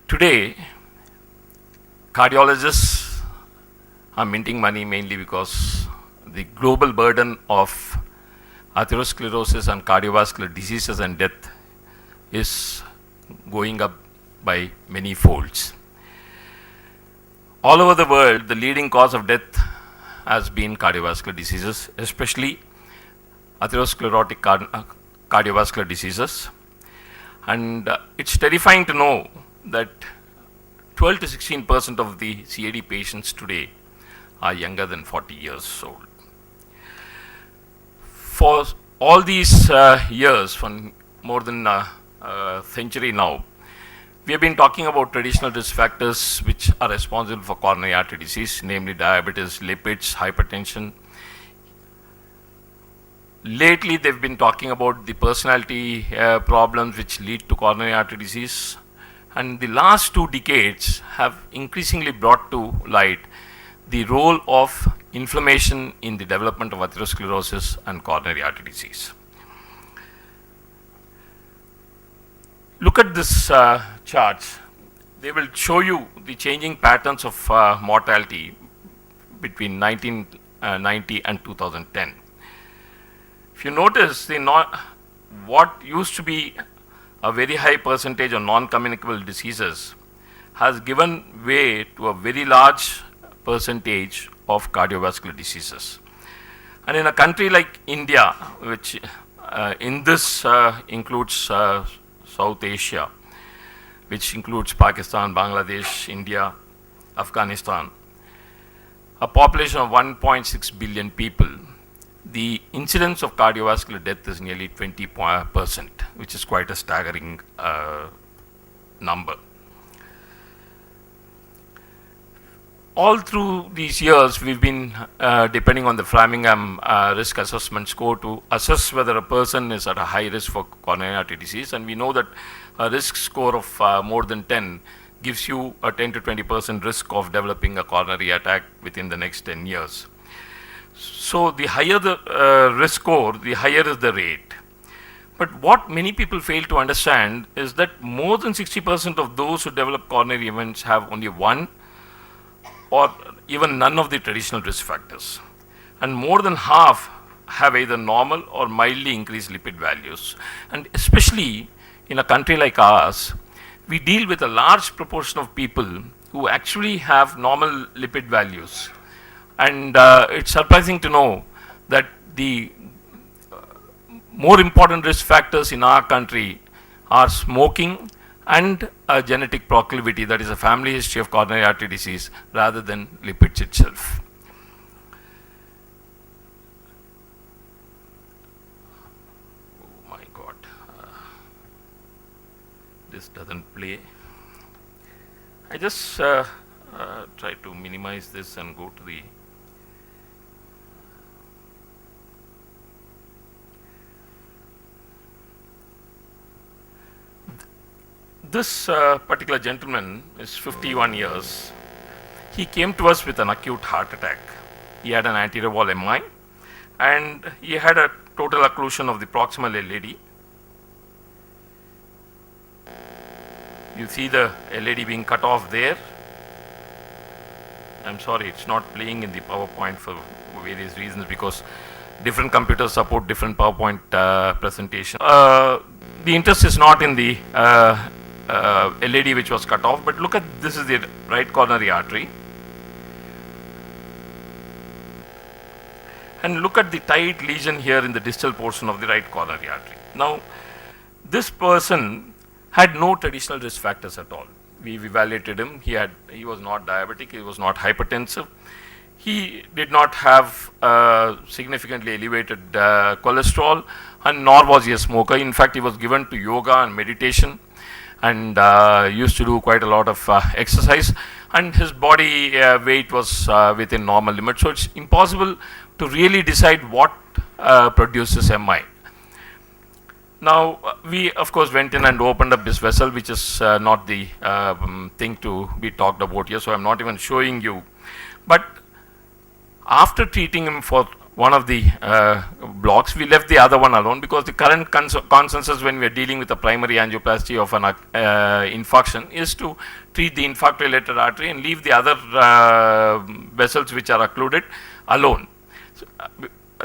Today, cardiologists are minting money mainly because the global burden of atherosclerosis and cardiovascular diseases and death is going up by many folds. All over the world, the leading cause of death has been cardiovascular diseases, especially atherosclerotic cardiovascular diseases. And it's terrifying to know that 12 to 16% of the CAD patients today are younger than 40 years old. For all these years, for more than a century now, we have been talking about traditional risk factors which are responsible for coronary artery disease, namely diabetes, lipids, hypertension. Lately, they've been talking about the personality problems which lead to coronary artery disease. And the last 2 decades have increasingly brought to light the role of inflammation in the development of atherosclerosis and coronary artery disease. Look at this charts. They will show you the changing patterns of mortality between 1990 and 2010. If you notice, what used to be a very high percentage of non-communicable diseases has given way to a very large percentage of cardiovascular diseases. And in a country like India, which in this includes South Asia, which includes Pakistan, Bangladesh, India, Afghanistan, a population of 1.6 billion people, the incidence of cardiovascular death is nearly 20%, which is quite a staggering number. All through these years, we've been depending on the Framingham risk assessment score to assess whether a person is at a high risk for coronary artery disease. And we know that a risk score of more than 10 gives you a 10 to 20% risk of developing a coronary attack within the next 10 years. So the higher the risk score, the higher is the rate. But what many people fail to understand is that more than 60% of those who develop coronary events have only one or even none of the traditional risk factors. And more than half have either normal or mildly increased lipid values. And especially in a country like ours, we deal with a large proportion of people who actually have normal lipid values. And it's surprising to know that the more important risk factors in our country are smoking and a genetic proclivity, that is a family history of coronary artery disease, rather than lipids itself. Oh my God, this doesn't play. I just try to minimize this and go to the This particular gentleman is 51 years. He came to us with an acute heart attack. He had an anterior wall MI and he had a total occlusion of the proximal LAD. You see the LAD being cut off there. I'm sorry, it's not playing in the PowerPoint for various reasons because different computers support different PowerPoint presentation. The interest is not in the LAD which was cut off, but look at this is the right coronary artery. And look at the tight lesion here in the distal portion of the right coronary artery. Now, this person had no traditional risk factors at all. We evaluated him. He was not diabetic. He was not hypertensive. He did not have significantly elevated cholesterol, and nor was he a smoker. In fact, he was given to yoga and meditation, and used to do quite a lot of exercise, and his body weight was within normal limits. So it's impossible to really decide what produces MI. Now, we of course went in and opened up this vessel, which is not the thing to be talked about here, so I'm not even showing you. But after treating him for one of the blocks. We left the other one alone because the current consensus when we are dealing with a primary angioplasty of an infarction is to treat the infarct related artery and leave the other vessels which are occluded alone. So,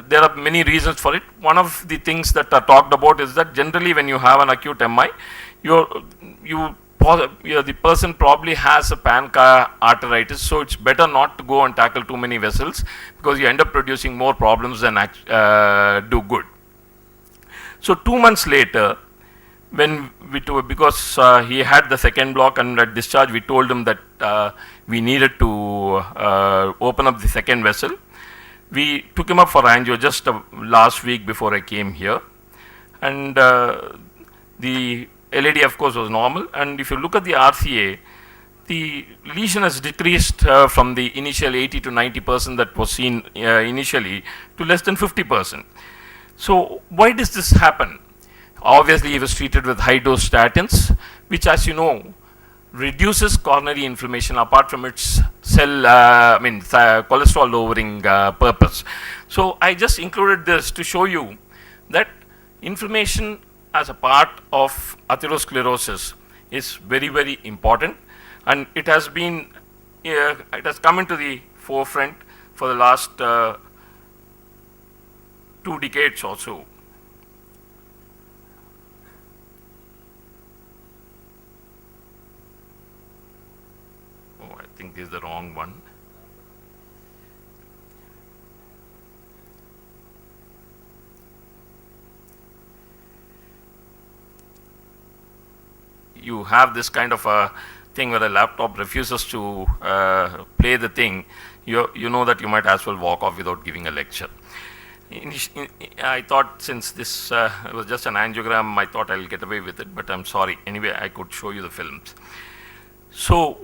there are many reasons for it. One of the things that are talked about is that generally when you have an acute MI, the person probably has a pancreatitis, so it's better not to go and tackle too many vessels because you end up producing more problems than do good. So 2 months later, when because he had the second block and at discharge, we told him that we needed to open up the second vessel. We took him up for angio just last week before I came here, and the LAD of course was normal, and if you look at the RCA, the lesion has decreased from the initial 80 to 90% that was seen initially to less than 50%. So why does this happen? Obviously he was treated with high dose statins, which as you know reduces coronary inflammation apart from its cholesterol lowering purpose. So I just included this to show you that inflammation as a part of atherosclerosis is very, very important, and it has been it has come into the forefront for the last 2 decades or so. Oh, I think this is the wrong one. You have this kind of a thing where a laptop refuses to play the thing, you know that you might as well walk off without giving a lecture. I thought since this was just an angiogram, I thought I'll get away with it, but I'm sorry. Anyway, I could show you the films. So,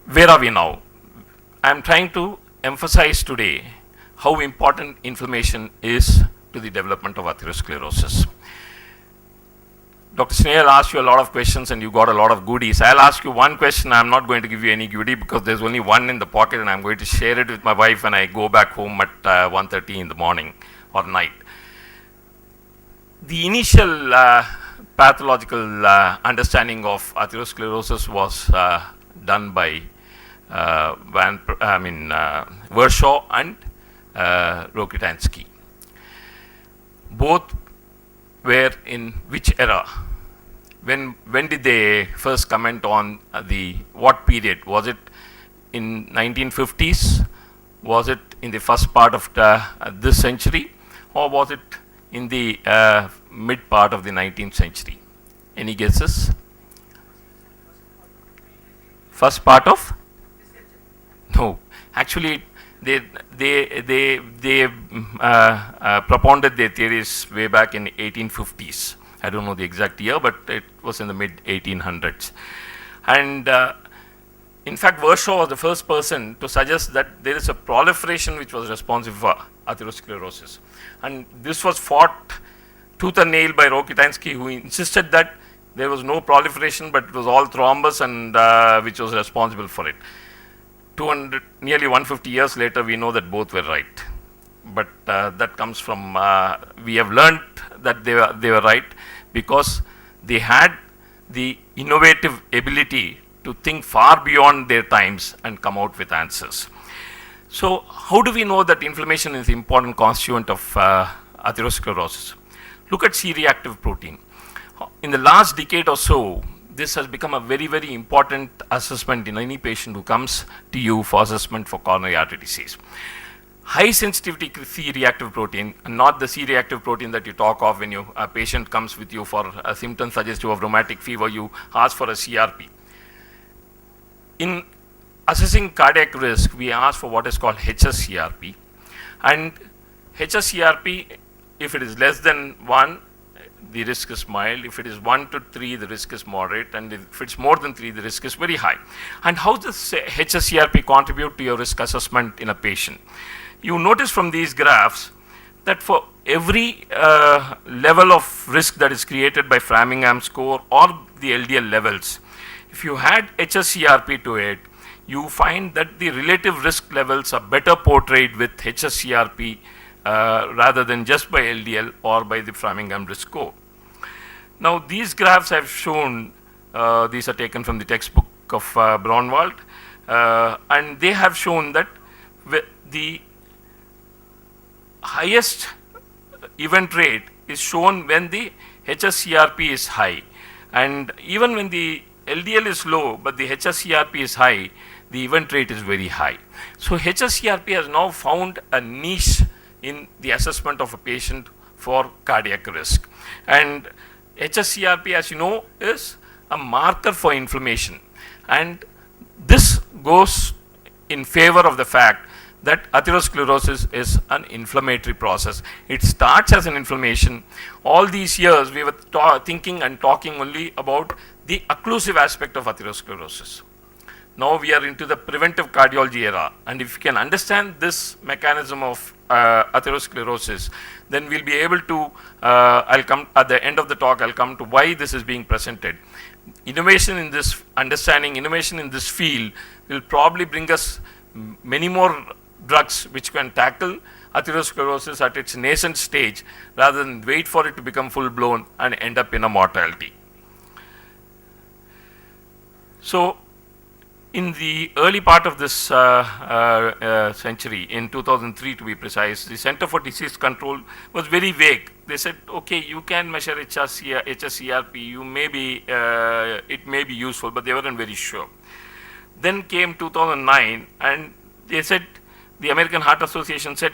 where are we now? I'm trying to emphasize today how important inflammation is to the development of atherosclerosis. Dr. Snail asked you a lot of questions and you got a lot of goodies. I'll ask you one question. I'm not going to give you any goodie because there's only one in the pocket and I'm going to share it with my wife when I go back home at 1:30 in the morning or night. The initial pathological understanding of atherosclerosis was done by Vershaw and Rokitansky. Both were in which era? When did they first comment on what period? Was it in 1950s? Was it in the first part of this century? Or was it in the mid part of the 19th century? Any guesses? First part of? No, actually they propounded their theories way back in 1850s. I don't know the exact year, but it was in the mid 1800s. And in fact, Vershaw was the first person to suggest that there is a proliferation which was responsible for atherosclerosis. And this was fought tooth and nail by Rokitansky, who insisted that there was no proliferation, but it was all thrombus and which was responsible for it. Nearly 150 years later, we know that both were right. But that comes from, we have learned that they were right because they had the innovative ability to think far beyond their times and come out with answers. So how do we know that inflammation is an important constituent of atherosclerosis? Look at C-reactive protein. In the last decade or so, this has become a very, very important assessment in any patient who comes to you for assessment for coronary artery disease. High sensitivity C-reactive protein, not the C-reactive protein that you talk of when a patient comes with you for a symptom suggestive of rheumatic fever, you ask for a CRP. In assessing cardiac risk, we ask for what is called HSCRP. And HSCRP, if it is less than 1, the risk is mild. If it is 1 to 3, the risk is moderate. And if it's more than 3, the risk is very high. And how does HSCRP contribute to your risk assessment in a patient? You notice from these graphs that for every level of risk that is created by Framingham score or the LDL levels, if you had HSCRP to it, you find that the relative risk levels are better portrayed with HSCRP rather than just by LDL or by the Framingham risk score. Now, these graphs I've shown, these are taken from the textbook of Braunwald, and they have shown that the highest event rate is shown when the HSCRP is high, and even when the LDL is low but the HSCRP is high, the event rate is very high. So HSCRP has now found a niche in the assessment of a patient for cardiac risk, and HSCRP, as you know, is a marker for inflammation, and this goes in favor of the fact that atherosclerosis is an inflammatory process. It starts as an inflammation. All these years we were thinking and talking only about the occlusive aspect of atherosclerosis. Now we are into the preventive cardiology era, and if you can understand this mechanism of atherosclerosis, then we'll be able to, I'll come at the end of the talk, I'll come to why this is being presented. Innovation in this understanding, innovation in this field will probably bring us many more drugs which can tackle atherosclerosis at its nascent stage rather than wait for it to become full blown and end up in a mortality. So, in the early part of this century, in 2003 to be precise, the Center for Disease Control was very vague. They said, okay, you can measure HSCRP, it may be useful, but they weren't very sure. Then came 2009, and they said, the American Heart Association said,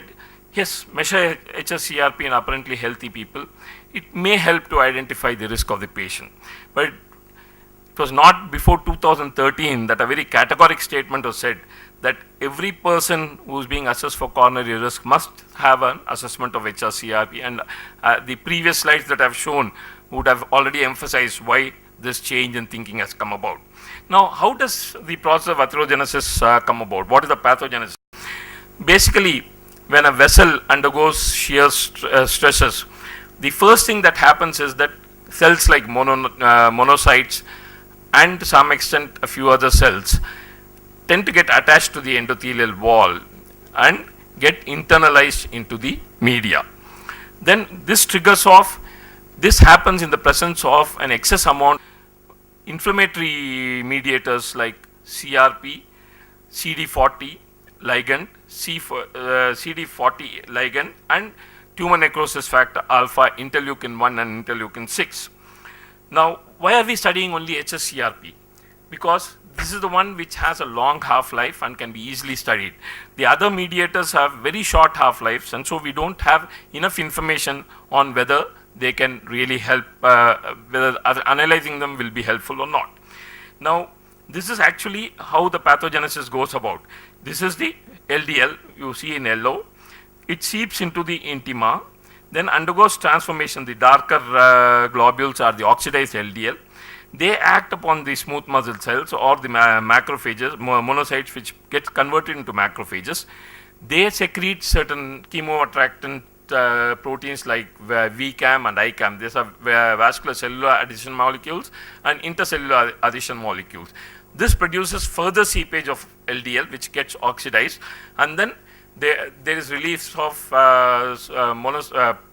yes, measure HSCRP in apparently healthy people. It may help to identify the risk of the patient. But it was not before 2013 that a very categoric statement was said that every person who is being assessed for coronary risk must have an assessment of HSCRP, and the previous slides that I've shown would have already emphasized why this change in thinking has come about. Now, how does the process of atherogenesis come about? What is the pathogenesis? Basically, when a vessel undergoes shear stresses, the first thing that happens is that cells like monocytes and to some extent a few other cells tend to get attached to the endothelial wall and get internalized into the media. Then this triggers off, this happens in the presence of an excess amount of inflammatory mediators like CRP, CD40 ligand, CD40 ligand, and tumor necrosis factor alpha, interleukin 1 and interleukin 6. Now, why are we studying only HSCRP? Because this is the one which has a long half-life and can be easily studied. The other mediators have very short half-lives, and so we don't have enough information on whether they can really help, whether analyzing them will be helpful or not. Now, this is actually how the pathogenesis goes about. This is the LDL, you see in yellow. It seeps into the intima, then undergoes transformation. The darker globules are the oxidized LDL. They act upon the smooth muscle cells or the macrophages, monocytes, which get converted into macrophages. They secrete certain chemoattractant proteins like VCAM and ICAM. These are vascular cellular adhesion molecules and intercellular adhesion molecules. This produces further seepage of LDL, which gets oxidized, and then there is release of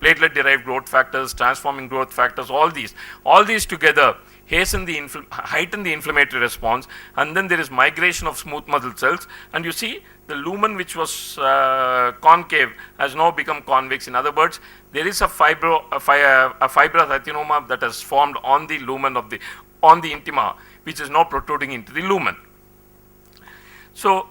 platelet-derived growth factors, transforming growth factors, all these together heighten the inflammatory response, and then there is migration of smooth muscle cells, and you see the lumen which was concave has now become convex. In other words, there is a fibrous adenoma that has formed on the lumen of the intima, which is now protruding into the lumen. So,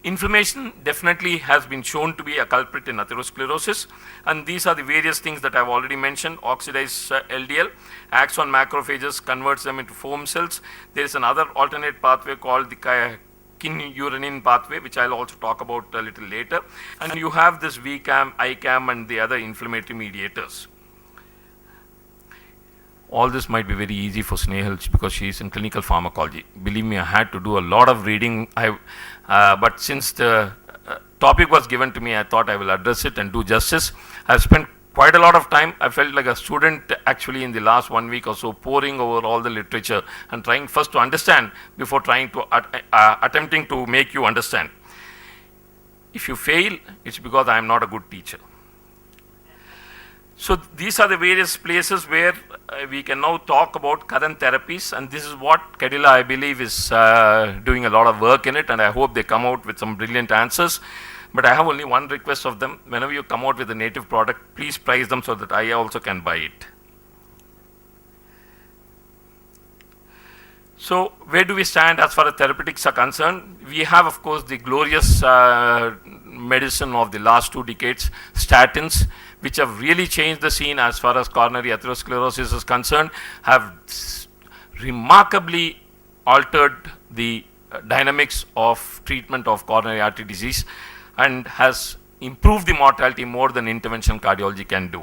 inflammation definitely has been shown to be a culprit in atherosclerosis, and these are the various things that I've already mentioned. Oxidized LDL acts on macrophages, converts them into foam cells. There is another alternate pathway called the kynurenine pathway, which I'll also talk about a little later. And you have this VCAM, ICAM, and the other inflammatory mediators. All this might be very easy for Snehal because she is in clinical pharmacology. Believe me, I had to do a lot of reading. But since the topic was given to me, I thought I will address it and do justice. I've spent quite a lot of time. I felt like a student actually in the last 1 week or so, poring over all the literature and trying first to understand before trying to attempting to make you understand. If you fail, it's because I am not a good teacher. So these are the various places where we can now talk about current therapies, and this is what Cadila, I believe, is doing a lot of work in it, and I hope they come out with some brilliant answers. But I have only one request of them: whenever you come out with a native product, please price them so that I also can buy it. So where do we stand as far as therapeutics are concerned? We have, of course, the glorious medicine of the last 2 decades, statins, which have really changed the scene as far as coronary atherosclerosis is concerned, have remarkably altered the dynamics of treatment of coronary artery disease and has improved the mortality more than interventional cardiology can do.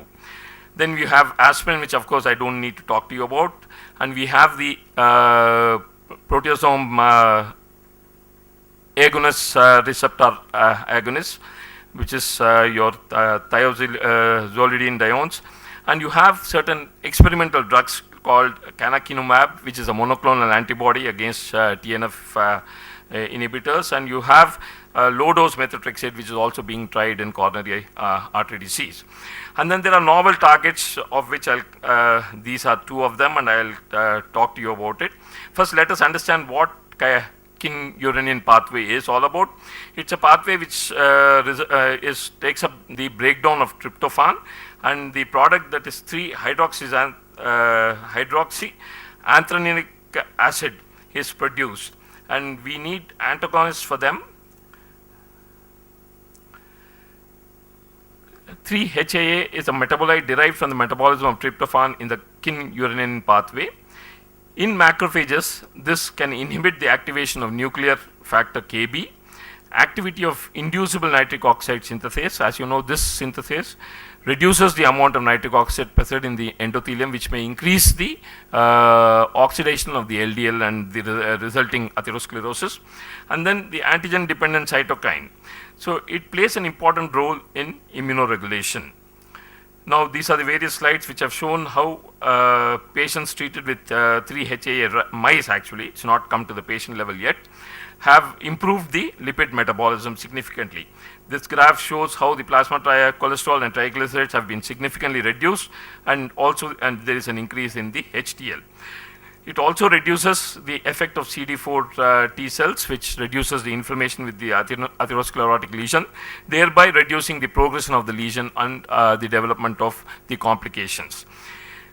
Then we have aspirin, which of course I don't need to talk to you about, and we have the proteasome agonist receptor agonist, which is your thiazolidinediones, and you have certain experimental drugs called canakinumab, which is a monoclonal antibody against TNF inhibitors, and you have low-dose methotrexate, which is also being tried in coronary artery disease. And then there are novel targets, of which these are 2 of them, and I'll talk to you about it. First, let us understand what kynurenine pathway is all about. It's a pathway which takes up the breakdown of tryptophan, and the product that is 3-hydroxyanthranilic acid is produced, and we need antagonists for them. 3-HAA is a metabolite derived from the metabolism of tryptophan in the kynurenine pathway. In macrophages, this can inhibit the activation of nuclear factor Kb, activity of inducible nitric oxide synthase. As you know, this synthase reduces the amount of nitric oxide present in the endothelium, which may increase the oxidation of the LDL and the resulting atherosclerosis. And then the antigen dependent cytokine. So it plays an important role in immunoregulation. Now these are the various slides which have shown how patients treated with 3-HAA mice, actually, it's not come to the patient level yet, have improved the lipid metabolism significantly. This graph shows how the plasma cholesterol and triglycerides have been significantly reduced, and there is an increase in the HDL. It also reduces the effect of CD4 T cells, which reduces the inflammation with the atherosclerotic lesion, thereby reducing the progression of the lesion and the development of the complications.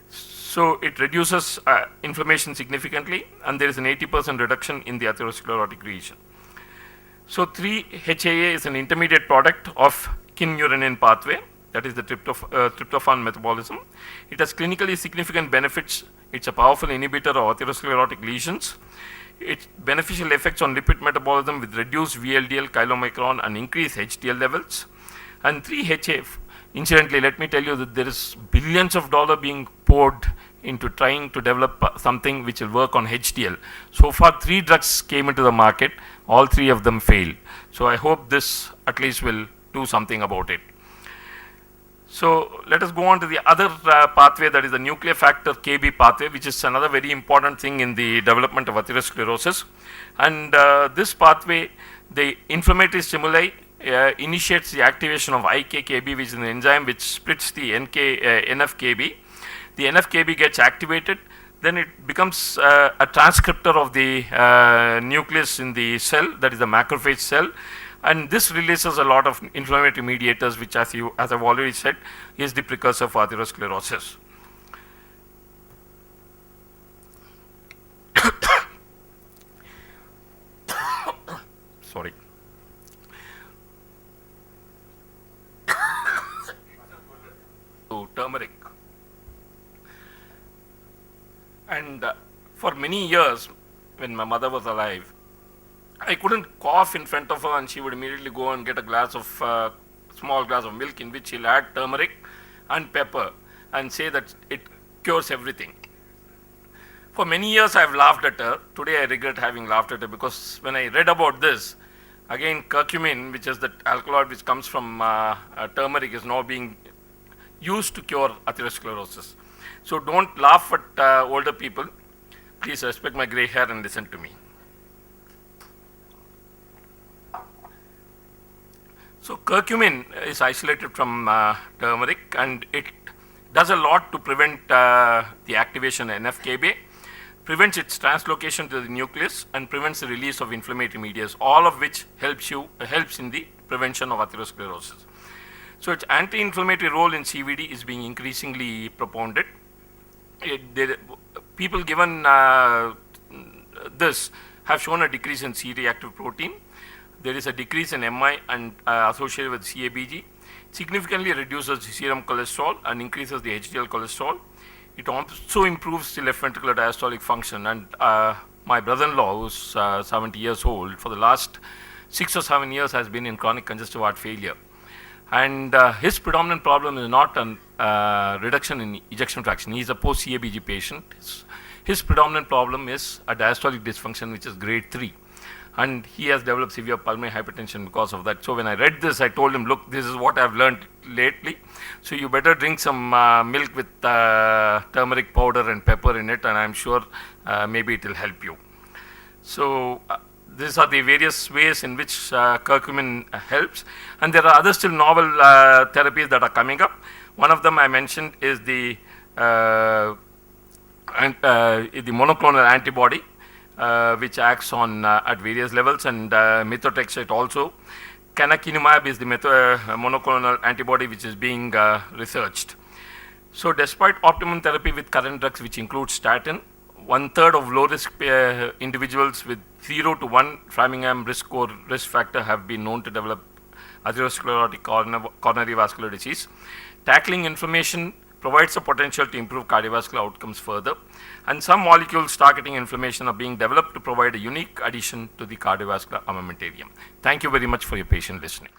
So it reduces inflammation significantly, and there is an 80% reduction in the atherosclerotic region. So 3-HAA is an intermediate product of kynurenine pathway, that is the tryptophan metabolism. It has clinically significant benefits. It's a powerful inhibitor of atherosclerotic lesions. Its beneficial effects on lipid metabolism with reduced VLDL, chylomicron, and increased HDL levels. And 3-HAA, incidentally, let me tell you that there is billions of dollars being poured into trying to develop something which will work on HDL. So far, 3 drugs came into the market. All 3 of them failed. So I hope this at least will do something about it. So let us go on to the other pathway, that is the nuclear factor Kb pathway, which is another very important thing in the development of atherosclerosis. And this pathway, the inflammatory stimuli initiates the activation of IKKB, which is an enzyme which splits the NFKB. The NFKB gets activated, then it becomes a transcriptor of the nucleus in the cell, that is the macrophage cell. And this releases a lot of inflammatory mediators, which, as I've already said, is the precursor for atherosclerosis. Sorry. So, turmeric. And for many years, when my mother was alive, I couldn't cough in front of her, and she would immediately go and get a small glass of milk, in which she'll add turmeric and pepper and say that it cures everything. For many years I've laughed at her. Today I regret having laughed at her, because when I read about this, again curcumin, which is the alkaloid which comes from turmeric, is now being used to cure atherosclerosis. So don't laugh at older people. Please respect my gray hair and listen to me. So curcumin is isolated from turmeric, and it does a lot to prevent the activation of NF-κB, prevents its translocation to the nucleus, and prevents the release of inflammatory mediators, all of which helps in the prevention of atherosclerosis. So its anti-inflammatory role in CVD is being increasingly propounded. People given this have shown a decrease in C-reactive protein. There is a decrease in MI and associated with CABG. Significantly reduces serum cholesterol and increases the HDL cholesterol. It also improves the left ventricular diastolic function. And my brother-in-law, who's 70 years old, for the last 6 or 7 years has been in chronic congestive heart failure. And his predominant problem is not a reduction in ejection fraction. He is a post-CABG patient. His predominant problem is a diastolic dysfunction, which is grade 3. And he has developed severe pulmonary hypertension because of that. So when I read this, I told him, look, this is what I've learned lately. So you better drink some milk with turmeric powder and pepper in it, and I'm sure maybe it will help you. So these are the various ways in which curcumin helps. And there are other still novel therapies that are coming up. One of them I mentioned is the monoclonal antibody, which acts on at various levels, and methotrexate also. Canakinumab is the monoclonal antibody which is being researched. So despite optimum therapy with current drugs, which include statin, 1/3 of low-risk individuals with 0 to 1 Framingham risk score risk factor have been known to develop atherosclerotic coronary vascular disease. Tackling inflammation provides the potential to improve cardiovascular outcomes further, and some molecules targeting inflammation are being developed to provide a unique addition to the cardiovascular armamentarium. Thank you very much for your patient listening.